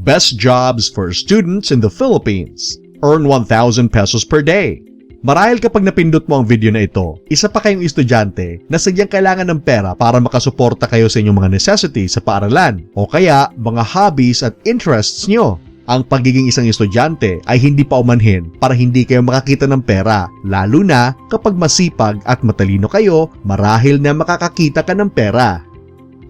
Best jobs for students in the Philippines. Earn 1,000 pesos per day. Marahil kapag napindot mo ang video na ito, isa pa kayong estudyante na sadyang kailangan ng pera para makasuporta kayo sa inyong mga necessities sa paaralan o kaya mga hobbies at interests nyo. Ang pagiging isang estudyante ay hindi paumanhin para hindi kayo makakita ng pera, lalo na kapag masipag at matalino kayo, marahil na makakakita ka ng pera.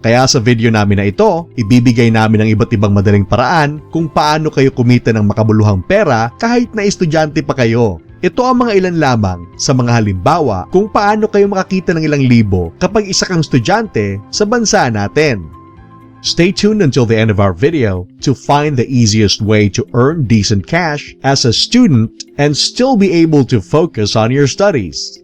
Kaya sa video namin na ito, ibibigay namin ang iba't ibang madaling paraan kung paano kayo kumita ng makabuluhang pera kahit na estudyante pa kayo. Ito ang mga ilan lamang sa mga halimbawa kung paano kayo makakita ng ilang libo kapag isa kang estudyante sa bansa natin. Stay tuned until the end of our video to find the easiest way to earn decent cash as a student and still be able to focus on your studies.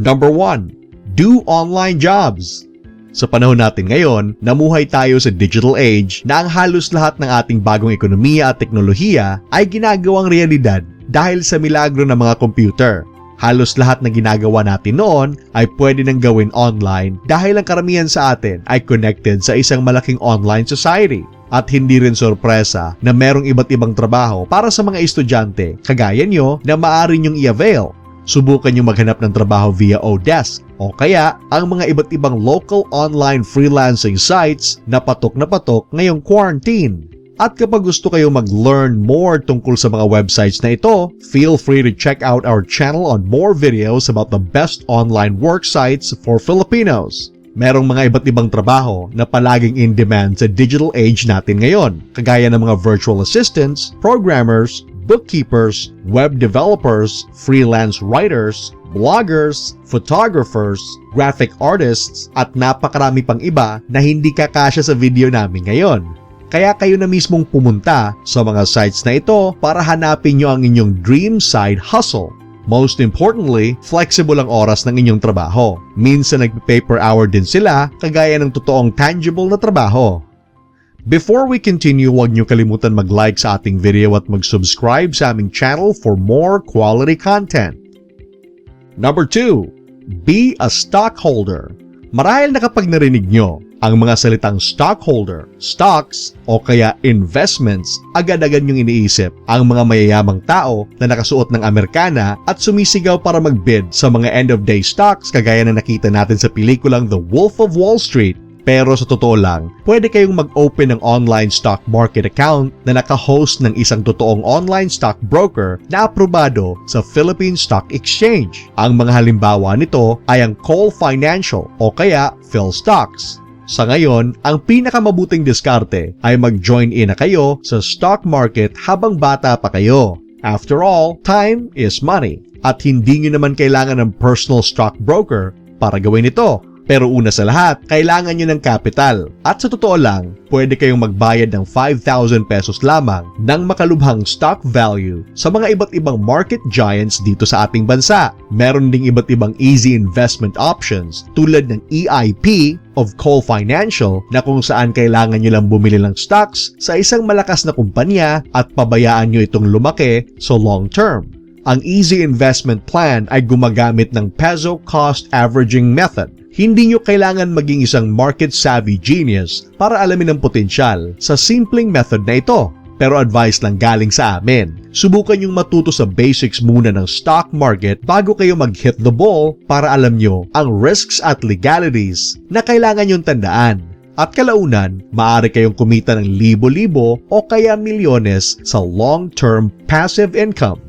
Number 1. Do online jobs. Sa panahon natin ngayon, namuhay tayo sa digital age na ang halos lahat ng ating bagong ekonomiya at teknolohiya ay ginagawang realidad dahil sa milagro ng mga computer. Halos lahat na ginagawa natin noon ay pwede nang gawin online dahil ang karamihan sa atin ay connected sa isang malaking online society. At hindi rin sorpresa na merong iba't ibang trabaho para sa mga estudyante kagaya nyo na maaari nyong i-avail. Subukan nyo maghanap ng trabaho via Odesk o kaya ang mga iba't ibang local online freelancing sites na patok ngayong quarantine. At kapag gusto kayo mag-learn more tungkol sa mga websites na ito, feel free to check out our channel on more videos about the best online work sites for Filipinos. Merong mga iba't ibang trabaho na palaging in demand sa digital age natin ngayon, kagaya ng mga virtual assistants, programmers, bookkeepers, web developers, freelance writers, bloggers, photographers, graphic artists, at napakarami pang iba na hindi kakasya sa video namin ngayon. Kaya kayo na mismong pumunta sa mga sites na ito para hanapin nyo ang inyong dream side hustle. Most importantly, flexible ang oras ng inyong trabaho. Minsan nagpe-pay per hour din sila, kagaya ng totoong tangible na trabaho. Before we continue, huwag nyo kalimutan mag-like sa ating video at mag-subscribe sa aming channel for more quality content. Number 2. Be a stockholder. Marahil na kapag narinig nyo ang mga salitang stockholder, stocks, o kaya investments, agad-agad yung iniisip ang mga mayayamang tao na nakasuot ng Amerikana at sumisigaw para mag-bid sa mga end-of-day stocks kagaya na nakita natin sa pelikulang The Wolf of Wall Street. Pero sa totoo lang, pwede kayong mag-open ng online stock market account na naka-host ng isang totoong online stock broker na aprobado sa Philippine Stock Exchange. Ang mga halimbawa nito ay ang Call Financial o kaya PhilStocks. Sa ngayon, ang pinakamabuting diskarte ay mag-join in na kayo sa stock market habang bata pa kayo. After all, time is money at hindi nyo naman kailangan ng personal stockbroker para gawin ito. Pero una sa lahat, kailangan nyo ng capital. At sa totoo lang, pwede kayong magbayad ng 5,000 pesos lamang ng makalubhang stock value sa mga iba't ibang market giants dito sa ating bansa. Meron ding iba't ibang easy investment options tulad ng EIP of Call Financial na kung saan kailangan nyo lang bumili ng stocks sa isang malakas na kumpanya at pabayaan nyo itong lumaki so long term. Ang easy investment plan ay gumagamit ng peso cost averaging method. Hindi nyo kailangan maging isang market-savvy genius para alamin ang potensyal sa simpleng method na ito. Pero advice lang galing sa amin. Subukan yung matuto sa basics muna ng stock market bago kayo mag-hit the ball para alam nyo ang risks at legalities na kailangan nyong tandaan. At kalaunan, maaari kayong kumita ng libo-libo o kaya milyones sa long-term passive income.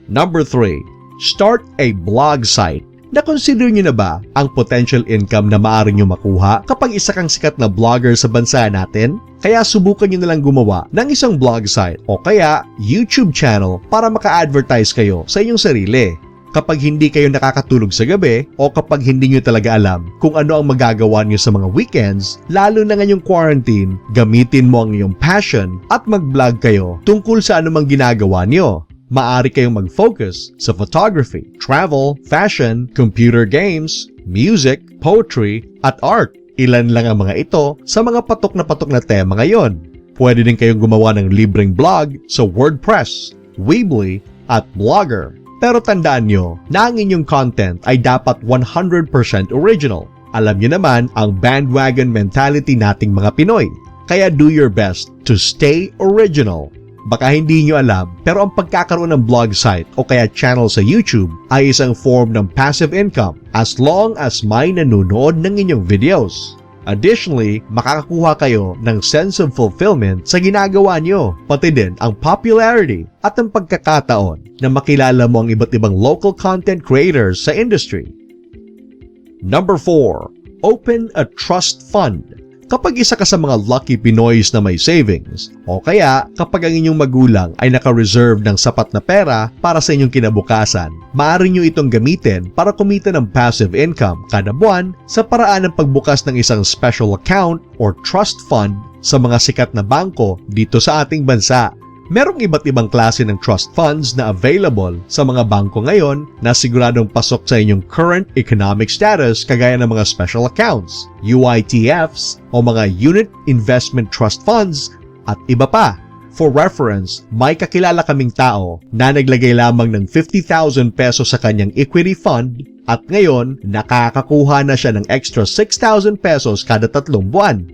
Number 3. Start a blog site. Na-consider nyo na ba ang potential income na maaari nyo makuha kapag isa kang sikat na vlogger sa bansa natin? Kaya subukan nyo na lang gumawa ng isang blog site o kaya YouTube channel para maka-advertise kayo sa inyong sarili. Kapag hindi kayo nakakatulog sa gabi o kapag hindi nyo talaga alam kung ano ang magagawa nyo sa mga weekends, lalo na ngayong quarantine, gamitin mo ang iyong passion at mag-vlog kayo tungkol sa anumang ginagawa nyo. Maaari kayong mag-focus sa photography, travel, fashion, computer games, music, poetry, at art. Ilan lang ang mga ito sa mga patok na tema ngayon. Pwede din kayong gumawa ng libreng blog sa WordPress, Weebly, at Blogger. Pero tandaan nyo na ang inyong content ay dapat 100% original. Alam nyo naman ang bandwagon mentality nating mga Pinoy. Kaya do your best to stay original. Baka hindi nyo alam, pero ang pagkakaroon ng blog site o kaya channel sa YouTube ay isang form ng passive income as long as may nanonood ng inyong videos. Additionally, makakakuha kayo ng sense of fulfillment sa ginagawa nyo, pati din ang popularity at ang pagkakataon na makilala mo ang iba't ibang local content creators sa industry. Number 4. Open a trust fund. Kapag isa ka sa mga lucky Pinoys na may savings, o kaya kapag ang inyong magulang ay naka-reserve ng sapat na pera para sa inyong kinabukasan, maaari nyo itong gamitin para kumita ng passive income kada buwan sa paraan ng pagbukas ng isang special account or trust fund sa mga sikat na bangko dito sa ating bansa. Merong iba't ibang klase ng trust funds na available sa mga bangko ngayon na siguradong pasok sa inyong current economic status kagaya ng mga special accounts, UITFs o mga unit investment trust funds at iba pa. For reference, may kakilala kaming tao na naglagay lamang ng 50,000 pesos sa kanyang equity fund at ngayon nakakakuha na siya ng extra 6,000 pesos kada 3 buwan.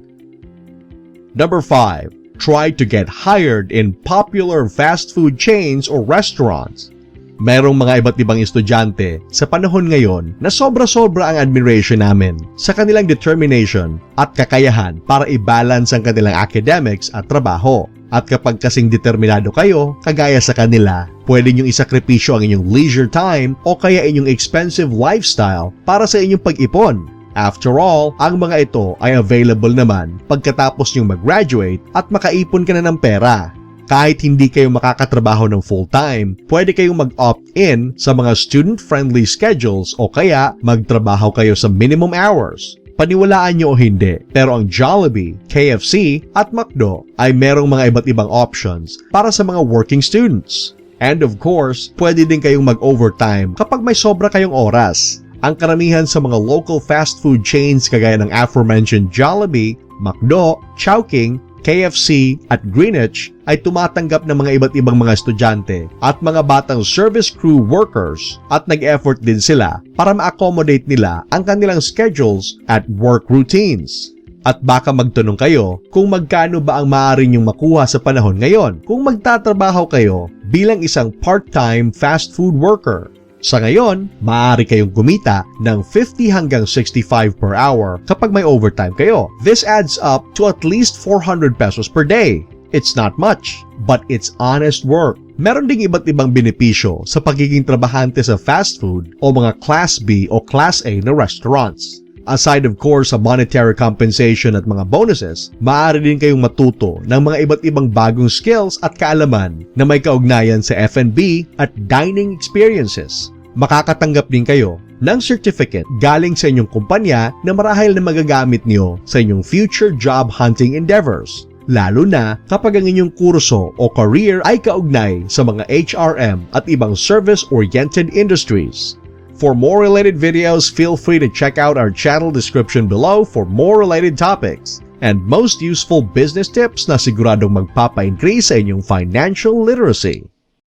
Number 5. Try to get hired in popular fast food chains or restaurants. Merong mga iba't ibang estudyante sa panahon ngayon na sobra-sobra ang admiration namin sa kanilang determination at kakayahan para i-balance ang kanilang academics at trabaho. At kapag kasing determinado kayo, kagaya sa kanila, pwede niyong isakripisyo ang inyong leisure time o kaya inyong expensive lifestyle para sa inyong pag-ipon. After all, ang mga ito ay available naman pagkatapos nyong mag-graduate at makaipon ka na ng pera. Kahit hindi kayo makakatrabaho ng full-time, pwede kayong mag-opt-in sa mga student-friendly schedules o kaya magtrabaho kayo sa minimum hours. Paniwalaan nyo o hindi, pero ang Jollibee, KFC at McDo ay merong mga iba't ibang options para sa mga working students. And of course, pwede din kayong mag-overtime kapag may sobra kayong oras. Ang karamihan sa mga local fast food chains kagaya ng aforementioned Jollibee, McDo, Chowking, KFC at Greenwich ay tumatanggap ng mga iba't ibang mga estudyante at mga batang service crew workers at nag-effort din sila para ma-accommodate nila ang kanilang schedules at work routines. At baka magtanong kayo kung magkano ba ang maaari niyong makuha sa panahon ngayon kung magtatrabaho kayo bilang isang part-time fast food worker. Sa ngayon, maaari kayong kumita ng 50 hanggang 65 per hour kapag may overtime kayo. This adds up to at least 400 pesos per day. It's not much, but it's honest work. Meron ding iba't ibang benepisyo sa pagiging trabahante sa fast food o mga Class B o Class A na restaurants. Aside of course sa monetary compensation at mga bonuses, maaari din kayong matuto ng mga iba't ibang bagong skills at kaalaman na may kaugnayan sa F&B at dining experiences. Makakatanggap din kayo ng certificate galing sa inyong kumpanya na marahil na magagamit niyo sa inyong future job hunting endeavors, lalo na kapag ang inyong kurso o career ay kaugnay sa mga HRM at ibang service-oriented industries. For more related videos, feel free to check out our channel description below for more related topics and most useful business tips na siguradong magpapa-increase sa inyong financial literacy.